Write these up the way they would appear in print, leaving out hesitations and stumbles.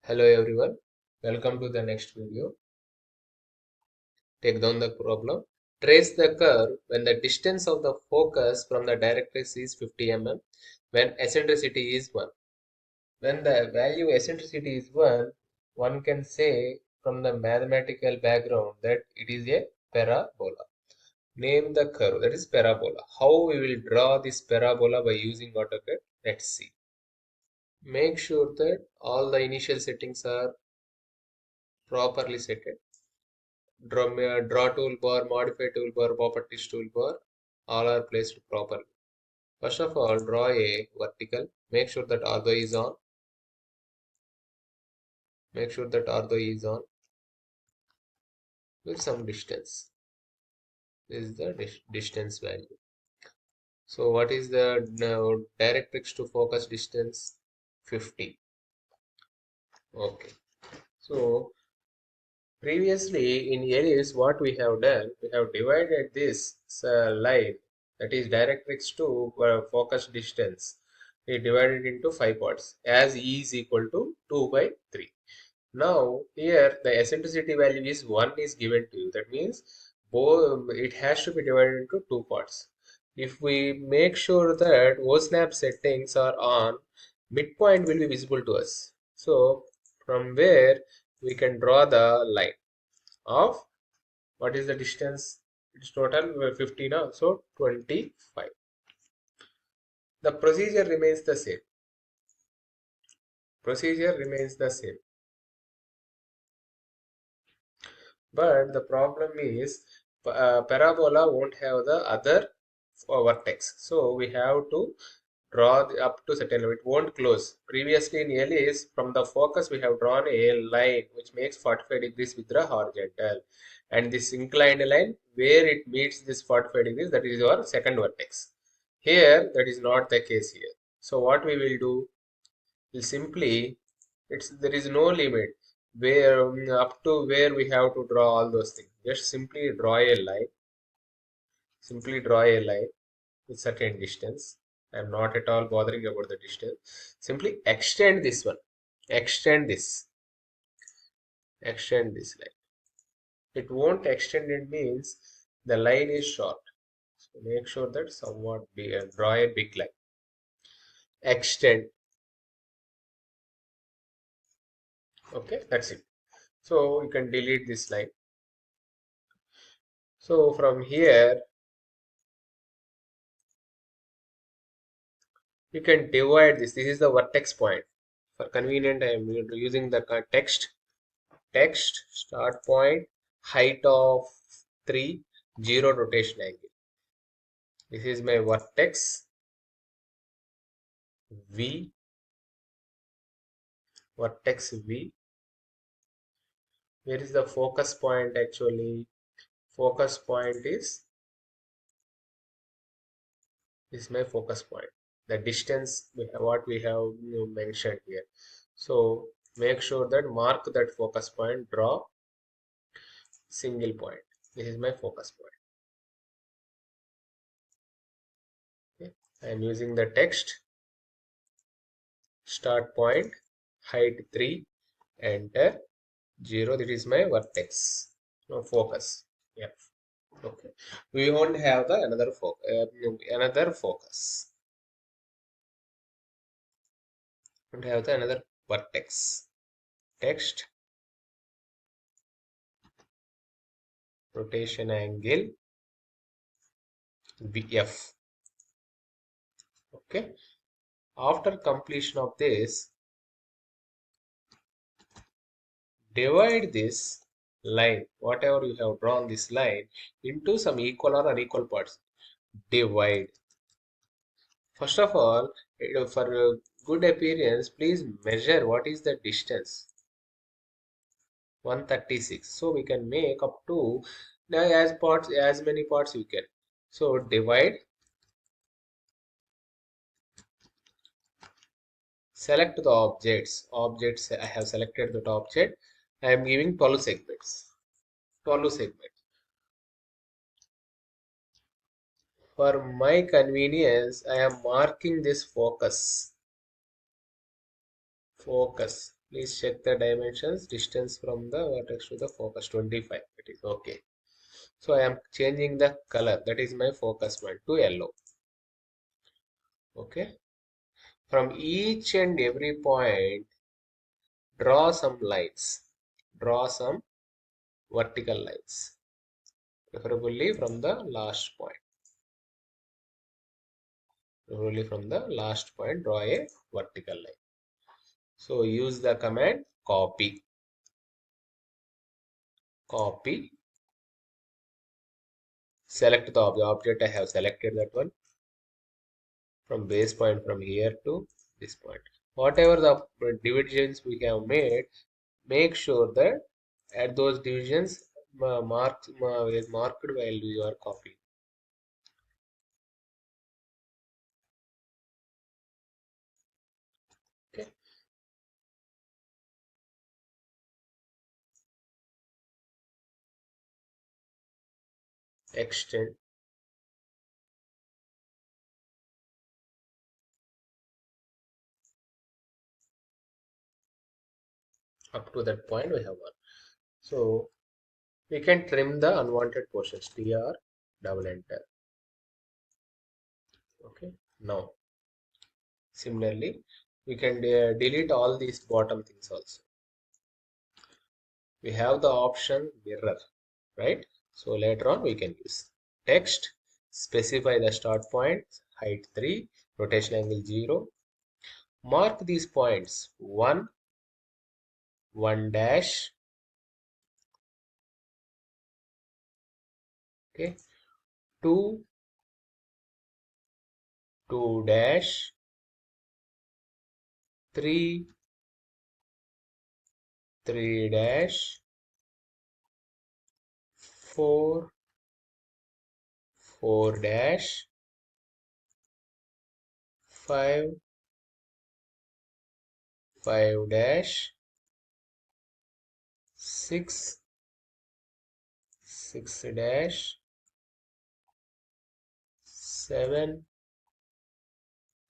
Hello everyone, welcome to the next video. Take down the problem. Trace the curve when the distance of the focus from the directrix is 50 mm, when eccentricity is 1. When the value eccentricity is 1, one can say from the mathematical background that it is a parabola. Name the curve, that is parabola. How we will draw this parabola by using AutoCAD? Let's see. Make sure that all the initial settings are properly set. Draw toolbar, modify toolbar, properties toolbar, all are placed properly. First of all, draw a vertical. Make sure that ortho is on. Make sure that ortho is on with some distance. This is the distance value. So what is the directrix to focus distance? 50. Okay. So previously in areas what we have done, we have divided this line, that is directrix to focus distance. We divided into 5 parts as E is equal to 2 by 3. Now here the eccentricity value is 1 is given to you. That means both it has to be divided into 2 parts. If we make sure that OSNAP settings are on, midpoint will be visible to us. So from where we can draw the line of what is the distance? It's total 50 now, so 25. The procedure remains the same. Procedure remains the same. But the problem is parabola won't have the other vertex. So we have to draw up to certain level. It won't close. Previously in LAs, from the focus we have drawn a line which makes 45 degrees with the horizontal. And this inclined line where it meets this 45 degrees, that is your second vertex. Here that is not the case here. So what we will do, we'll simply, there is no limit where up to where we have to draw all those things. Just simply draw a line. Simply draw a line with certain distance. I am not at all bothering about the distance. Simply extend this one. Extend this. Extend this line. It won't extend, it means the line is short. So make sure that somewhat draw a big line. Extend. Okay, that's it. So you can delete this line. So from here you can divide this. This is the vertex point. For convenient, I am using the text. Text start point, height of 3, 0 rotation angle. This is my vertex V. Vertex V. Where is the focus point actually? Focus point is, this is my focus point. The distance what we have mentioned here. So make sure that mark that focus point, draw single point. This is my focus point. Okay. I am using the text. Start point, height 3, enter, 0. That is my vertex. No, focus. Yeah. Okay. We won't have the another focus. Won't have the another vertex. Text, rotation angle, VF. Okay. After completion of this, divide this line, whatever you have drawn this line, into some equal or unequal parts. Divide. First of all, for good appearance, please measure what is the distance. 136. So we can make up to now as many parts you can. So divide. Select the objects. Objects, I have selected that object. I am giving 12 segments. 12 segments. For my convenience, I am marking this focus. Focus. Please check the dimensions. Distance from the vertex to the focus 25. It is okay. So I am changing the color. That is my focus point to yellow. Okay. From each and every point, draw some lines. Draw some vertical lines. Preferably from the last point. Preferably from the last point, draw a vertical line. So use the command copy. Copy. Select the object. I have selected that one. From base point from here to this point. Whatever the divisions we have made, make sure that at those divisions marked while you are copying. Okay. Extend. Up to that point we have one. So we can trim the unwanted portions. TR double enter. Okay. Now similarly we can delete all these bottom things also. We have the option mirror, right? So later on we can use text, specify the start point, height 3, rotation angle 0. Mark these points 1, 1 dash, okay, 2, 2 dash, 3, 3 dash, 4, 4 dash, 5, 5 dash, 6, 6 dash, 7,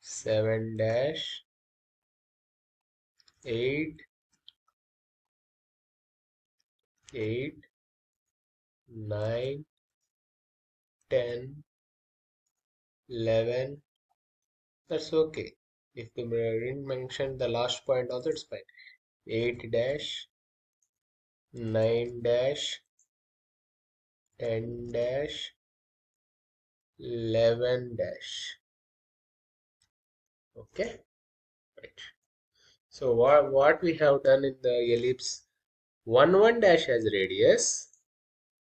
7 dash, 8, 8, 9, 10, 11. That's okay. If we didn't mention the last point also, it's fine. 8 dash, 9 dash, 10 dash, 11 dash. Okay, right. So what we have done in the ellipse, 1 dash has radius,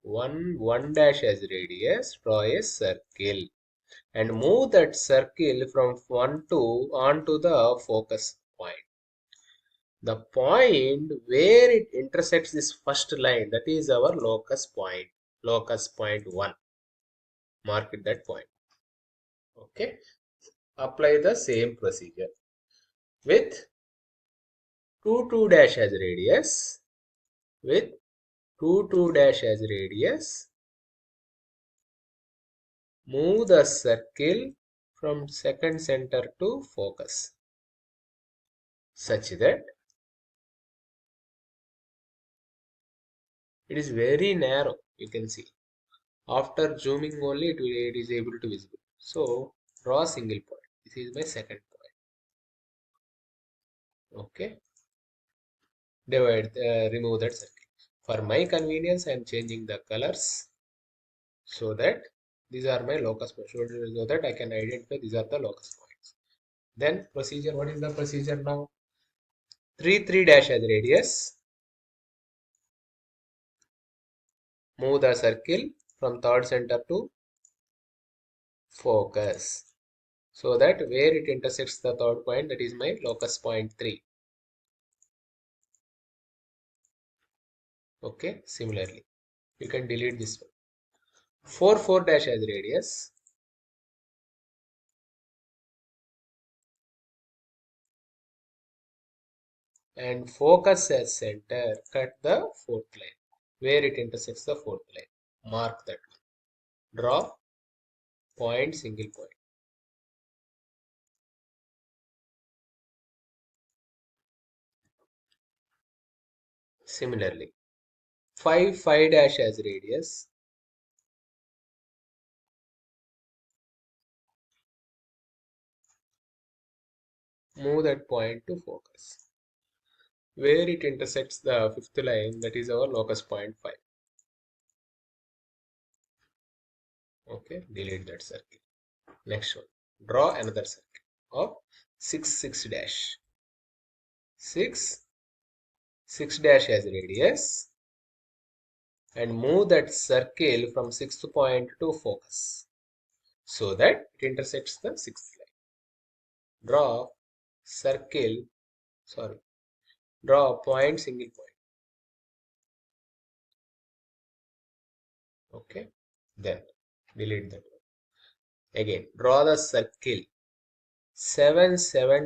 1 dash has radius, draw a circle and move that circle from 1 to onto the focus point. The point where it intersects this first line, that is our locus point. Locus point 1. Mark it that point. Okay. Apply the same procedure with 2 dash as radius. With 2 dash as radius. Move the circle from second center to focus such that it is very narrow. You can see. After zooming only it is able to visible. So draw a single point. This is my second point. Okay. Remove that circle. For my convenience, I am changing the colors so that these are my locus points. So that I can identify these are the locus points. Then procedure. What is the procedure now? 3 dash as radius. Move the circle from third center to focus. So that where it intersects the third point, that is my locus point 3. Okay, similarly, you can delete this one. 4 dash as radius. And focus as center, cut the fourth line where it intersects the fourth line. Mark that. Draw point, single point. Similarly, 5 dash as radius. Move that point to focus. Where it intersects the fifth line, that is our locus point 5. Okay, delete that circle. Next one, draw another circle of 6 dash. 6 dash as radius, and move that circle from sixth point to focus so that it intersects the sixth line. Draw circle, sorry, draw a point, single point. Okay, then delete that one. Again, draw the circle 7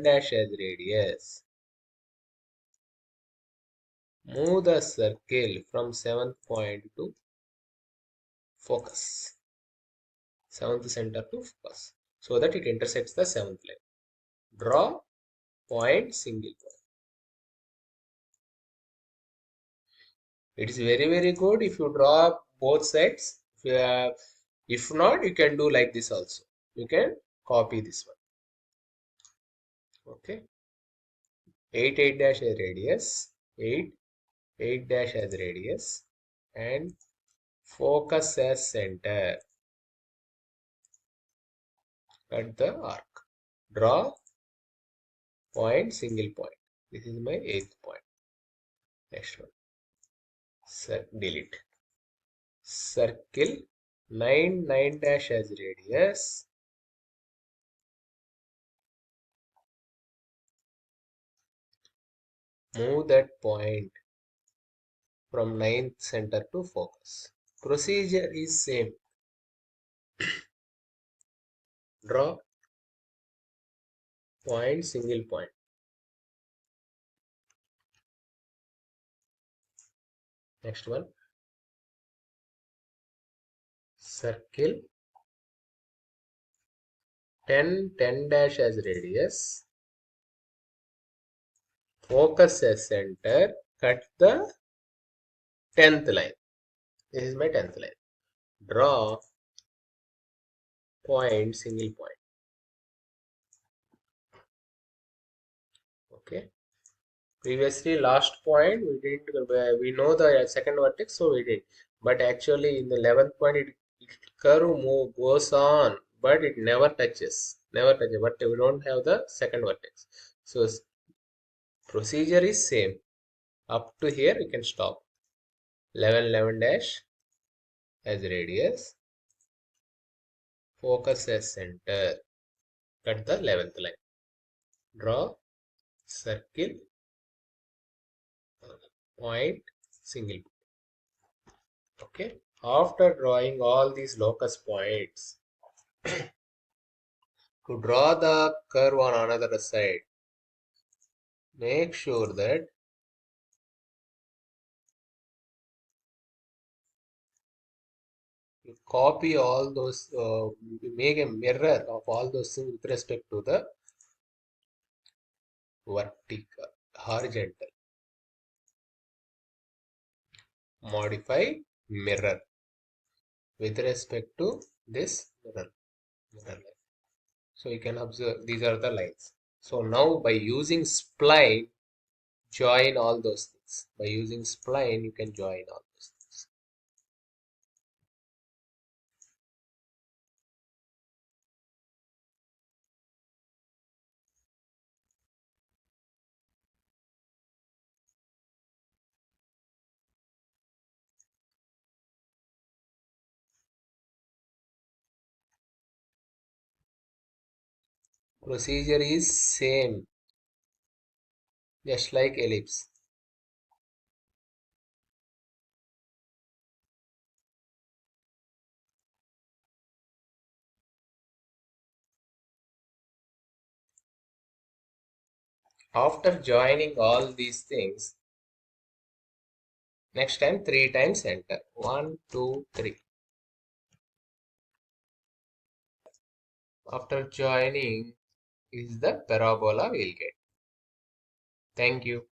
dash as radius. Move the circle from seventh point to focus, seventh center to focus, so that it intersects the seventh line. Draw point, single point. It is very good if you draw both sides. If not, you can do like this also. You can copy this one. Okay. 8 dash as radius. 8 dash as radius. And focus as center at the arc. Draw point, single point. This is my 8th point. Next one. Delete. Circle 9 dash as radius. Move that point from ninth center to focus. Procedure is same. Draw point, single point. Next one. Circle 10 dash as radius. Focus as center. Cut the 10th line. This is my 10th line. Draw point, single point. Okay. Previously, last point we didn't. We know the second vertex, so we did. But actually, in the 11th point, it curve move goes on, but it never touches. Never touches. But we don't have the second vertex. So procedure is same. Up to here, we can stop. 11 dash as radius. Focus as center. Cut the 11th line. Draw circle point, single point. Okay. After drawing all these locus points, to draw the curve on another side, make sure that you copy all those, you make a mirror of all those things with respect to the vertical, horizontal. Modify mirror with respect to this mirror line. So you can observe these are the lines. So now by using spline, join all those things. By using spline, you can join all those things. Procedure is same, just like ellipse. After joining all these things, next time 3 times enter. 1, 2, 3. After joining is the parabola we'll get. Thank you.